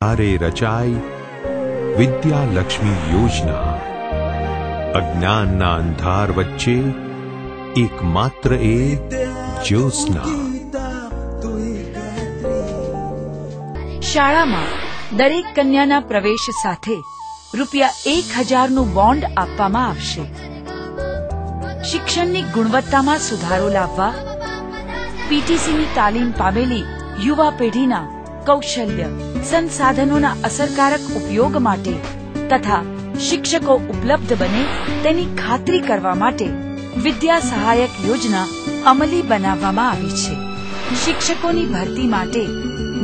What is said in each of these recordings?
આરે રચાઈ વિદ્યાલક્ષ્મી યોજના। અજ્ઞાનના અંધાર વચ્ચે એકમાત્ર એક જ્યોત્સના। શાળામાં દરેક કન્યાના પ્રવેશ સાથે ₹1000નું બોન્ડ આપવામાં આવશે। શિક્ષણની ગુણવત્તામાં સુધારો લાવવા પીટીસીની તાલીમ પામેલી યુવા પેઢીના કૌશલ્ય સંસાધનોના અસરકારક ઉપયોગ માટે તથા શિક્ષકો ઉપલબ્ધ બને તેની ખાતરી કરવા માટે વિદ્યા સહાયક યોજના અમલી બનાવવામાં આવી છે। શિક્ષકોની ભરતી માટે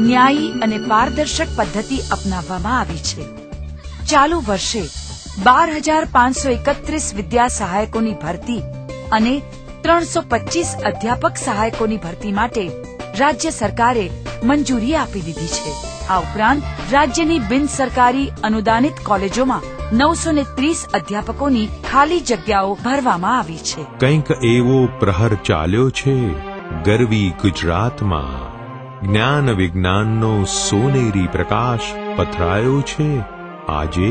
ન્યાયી અને પારદર્શક પદ્ધતિ અપનાવવામાં આવી છે। ચાલુ વર્ષે 12,531 વિદ્યા સહાયકોની ભરતી અને 325 અધ્યાપક સહાયકોની ભરતી માટે રાજ્ય સરકારે મંજૂરી આપી દીધી છે। આ ઉપરાંત રાજ્યની બિન સરકારી અનુદાનિત કોલેજોમાં 930 અધ્યાપકોની ખાલી જગ્યાઓ ભરવામાં આવી છે। કંઈક એવો પ્રહર ચાલ્યો છે ગરવી ગુજરાતમાં। જ્ઞાન વિજ્ઞાનનો સોનેરી પ્રકાશ પથરાયો છે આજે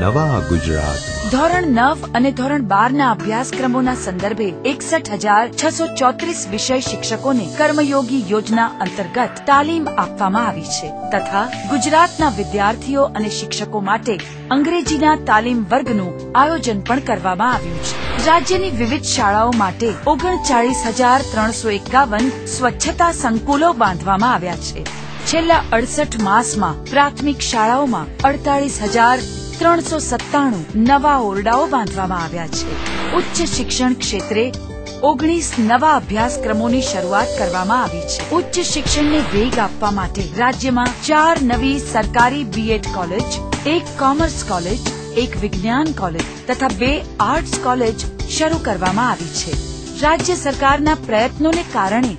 નવા ગુજરાત। ધોરણ 9 અને ધોરણ 12ના અભ્યાસક્રમોના સંદર્ભે 61,634 વિષય શિક્ષકોને કર્મયોગી યોજના અંતર્ગત તાલીમ આપવામાં આવી છે તથા ગુજરાતના વિદ્યાર્થીઓ અને શિક્ષકો માટે અંગ્રેજીના તાલીમ વર્ગનું આયોજન પણ કરવામાં આવ્યું છે। રાજ્યની વિવિધ શાળાઓ માટે 39,351 સ્વચ્છતા સંકુલો બાંધવામાં આવ્યા છે। છેલ્લા 68 માસમાં પ્રાથમિક શાળાઓમાં 48,397 નવા ઓરડાઓ બાંધવામાં આવ્યા છે। ઉચ્ચ શિક્ષણ ક્ષેત્રે 19 નવા અભ્યાસક્રમોની શરૂઆત કરવામાં આવી છે। ઉચ્ચ શિક્ષણને વેગ આપવા માટે રાજ્યમાં 4 નવી સરકારી બીએડ કોલેજ, 1 કોમર્સ કોલેજ, 1 વિજ્ઞાન કોલેજ તથા 2 આર્ટ્સ કોલેજ શરૂ કરવામાં આવી છે। રાજ્ય સરકારના પ્રયત્નોને કારણે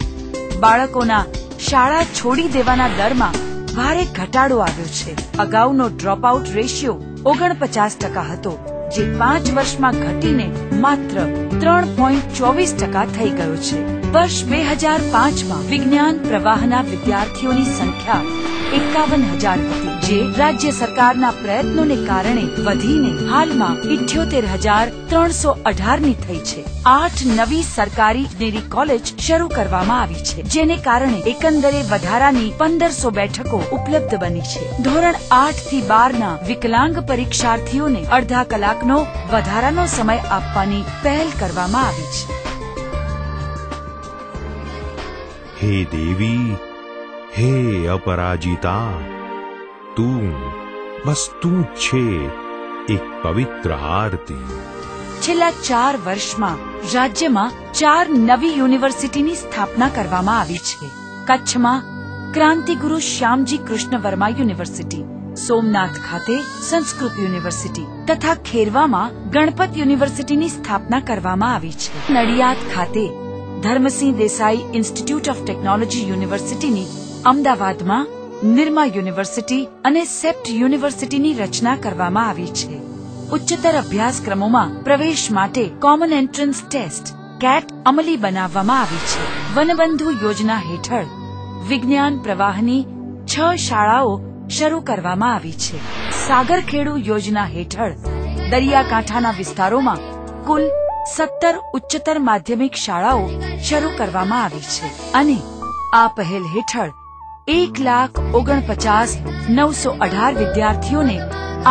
બાળકોના શાળા છોડી દેવાના દરમાં ભારે ઘટાડો આવ્યો છે। અગાઉનો ડ્રોપ આઉટ રેશિયો 49% હતો જે 5 વર્ષમાં ઘટીને માત્ર 3.24% થઈ ગયો છે। વર્ષ 2005માં વિજ્ઞાન પ્રવાહના વિદ્યાર્થીઓની સંખ્યા 51,000 હતી જે રાજ્ય સરકારના પ્રયત્નોને કારણે વધીને હાલમાં 78,318ની થઈ છે। 8 નવી સરકારી ઇજનેરી કોલેજ શરૂ કરવામાં આવી છે જેને કારણે એકંદરે વધારાની 1500 બેઠકો ઉપલબ્ધ બની છે। ધોરણ 8 થી 12ના વિકલાંગ પરીક્ષાર્થીઓને અડધા કલાકનો વધારાનો સમય આપવાની પહેલ કરવામાં આવી છે। હે દેવી, હે અપરાજિતા, તું બસ તું છે એક પવિત્ર આરતી। છેલ્લા 4 વર્ષમાં રાજ્યમાં 4 નવી યુનિવર્સિટીની સ્થાપના કરવામાં આવી છે। કચ્છમાં ક્રાંતિગુરુ શ્યામજી કૃષ્ણ વર્મા યુનિવર્સિટી, સોમનાથ ખાતે સંસ્કૃત યુનિવર્સિટી તથા ખેરવામાં ગણપત યુનિવર્સિટીની સ્થાપના કરવામાં આવી છે। નડિયાદ ખાતે Dharmsinh Desai institute of technology યુનિવર્સિટીની, અમદાવાદમાં નિરમા યુનિવર્સિટી અને સેપ્ટ યુનિવર્સિટીની રચના કરવામાં આવી છે। ઉચ્ચતર અભ્યાસક્રમોમાં પ્રવેશ માટે કોમન એન્ટ્રન્સ ટેસ્ટ કેટ અમલી બનાવવામાં આવી છે। વનબંધુ યોજના હેઠળ વિજ્ઞાન પ્રવાહની 6 શાળાઓ શરૂ કરવામાં આવી છે। સાગરખેડુ યોજના હેઠળ દરિયાકાંઠાના વિસ્તારોમાં કુલ 17 ઉચ્ચતર માધ્યમિક શાળાઓ શરૂ કરવામાં આવી છે અને આ પહેલ હેઠળ 1,49,918 વિદ્યાર્થીઓને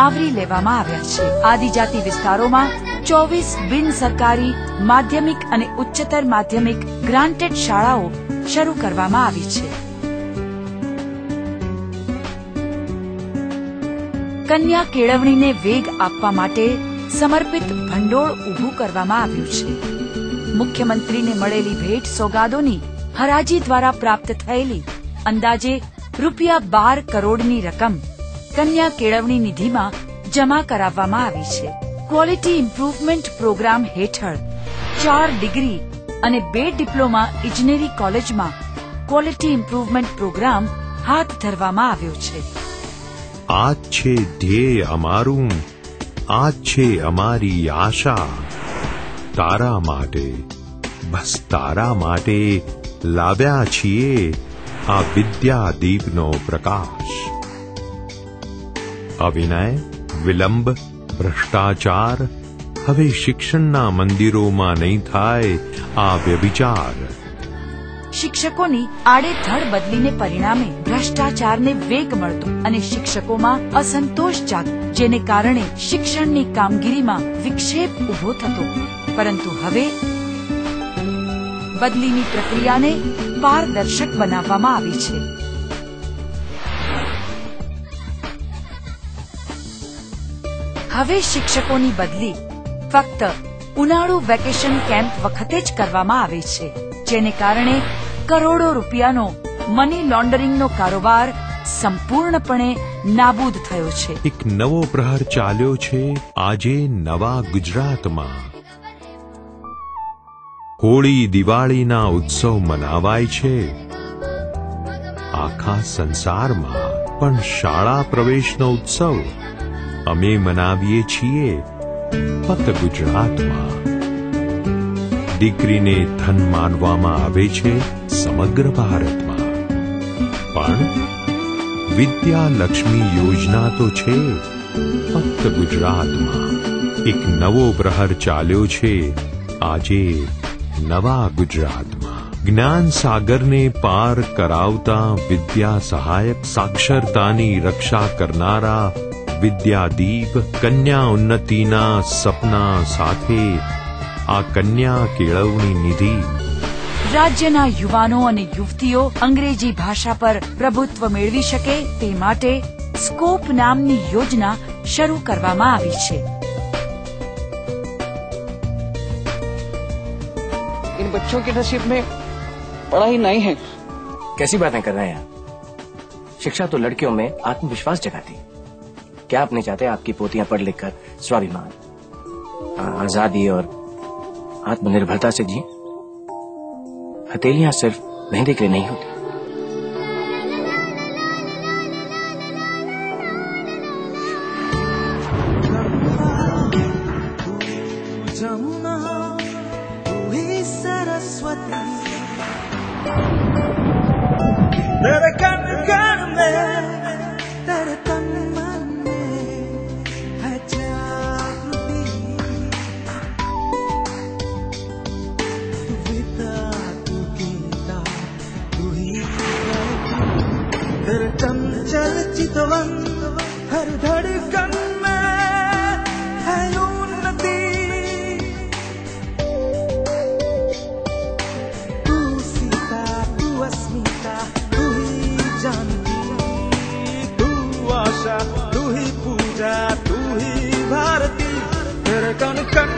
આવરી લેવામાં આવ્યા છે। આદિજાતિ વિસ્તારોમાં 24 બિન સરકારી માધ્યમિક અને ઉચ્ચતર માધ્યમિક ગ્રાન્ટેડ શાળાઓ શરૂ કરવામાં આવી છે। કન્યા કેળવણીને વેગ આપવા માટે સમર્પિત ભંડોળ ઊભું કરવામાં આવ્યું છે। મુખ્યમંત્રીને મળેલી ભેટ સોગાદોની હરાજી દ્વારા પ્રાપ્ત થયેલી અંદાજે ₹12 કરોડની રકમ કન્યા કેળવણી નિધિમાં જમા કરાવવામાં આવી છે। ક્વોલિટી ઇમ્પ્રુવમેન્ટ પ્રોગ્રામ હેઠળ 4 ડિગ્રી અને 2 ડિપ્લોમા ઇજનેરી કોલેજમાં ક્વોલિટી ઇમ્પ્રુવમેન્ટ પ્રોગ્રામ હાથ ધરવામાં આવ્યો છે। આ છે ધ્યેય અમારું, આ છે અમારી આશા। તારા માટે, બસ તારા માટે લાવ્યા છીએ આ વિદ્યાદીપનો પ્રકાશ। અવિનય, વિલંબ, ભ્રષ્ટાચાર, હવે શિક્ષણના મંદિરોમાં નહીં થાય આ વ્યભિચાર. શિક્ષકોની આડેધડ બદલીને પરિણામે ભ્રષ્ટાચારને વેગ મળતો અને શિક્ષકોમાં અસંતોષ જાગતો, જેને કારણે શિક્ષણની કામગીરીમાં વિક્ષેપ ઉભો થતો. પરંતુ હવે બદલીની પ્રક્રિયાને પારદર્શક બનાવવામાં આવી છે. હવે શિક્ષકોની બદલી ફક્ત ઉનાળુ વેકેશન કેમ્પ વખતે જ કરવામાં આવે છે, જેને કારણે કરોડો રૂપિયાનો મની લોન્ડરિંગનો કારોબાર સંપૂર્ણપણે નાબૂદ થયો છે. એક નવો પ્રહર ચાલ્યો છે આજે નવા ગુજરાતમાં. હોળી દિવાળીના ઉત્સવ મનાવાય છે આખા સંસારમાં, પણ શાળા પ્રવેશનો ઉત્સવ અમે મનાવીએ છીએ ફક્ત ગુજરાતમાં. દીકરીને ધન માનવામાં આવે છે સમગ્ર ભારતમાં, પણ વિદ્યાલક્ષ્મી યોજના તો છે ફક્ત ગુજરાતમાં. એક નવો પ્રહર ચાલ્યો છે આજે નવા ગુજરાતમાં. જ્ઞાન સાગરને પાર કરાવતા વિદ્યા સહાયક, સાક્ષરતાની રક્ષા કરનારા વિદ્યાદીપ, કન્યા ઉન્નતિના સપના સાથે આ કન્યા કેળવણી નિધિ. રાજ્યના યુવાનો અને યુવતીઓ અંગ્રેજી ભાષા પર પ્રભુત્વ મેળવી શકે તે માટે સ્કોપ નામની યોજના શરૂ કરવામાં આવી છે. इन बच्चों के नसीब में पढ़ाई नहीं है. कैसी बातें कर रहे हैं आप? शिक्षा तो लड़कियों में आत्मविश्वास जगाती है. क्या आप नहीं चाहते आपकी पोतियां पढ़ लिख कर स्वाभिमान, आजादी और आत्मनिर्भरता से जी? हथेलियां सिर्फ मेहंदी के लिए नहीं होती. तेरे कण कण में, तेरे तन मन में है जागृति. तू विदा, तू गीता, तू ही गायत्री. तेरे चंचल चितवन हर धड़कन में है उन्नति. तू सीता, तू अस्मिता, जानती, तू आशा, तू ही पूजा, तू ही भारती. तेरे कण कण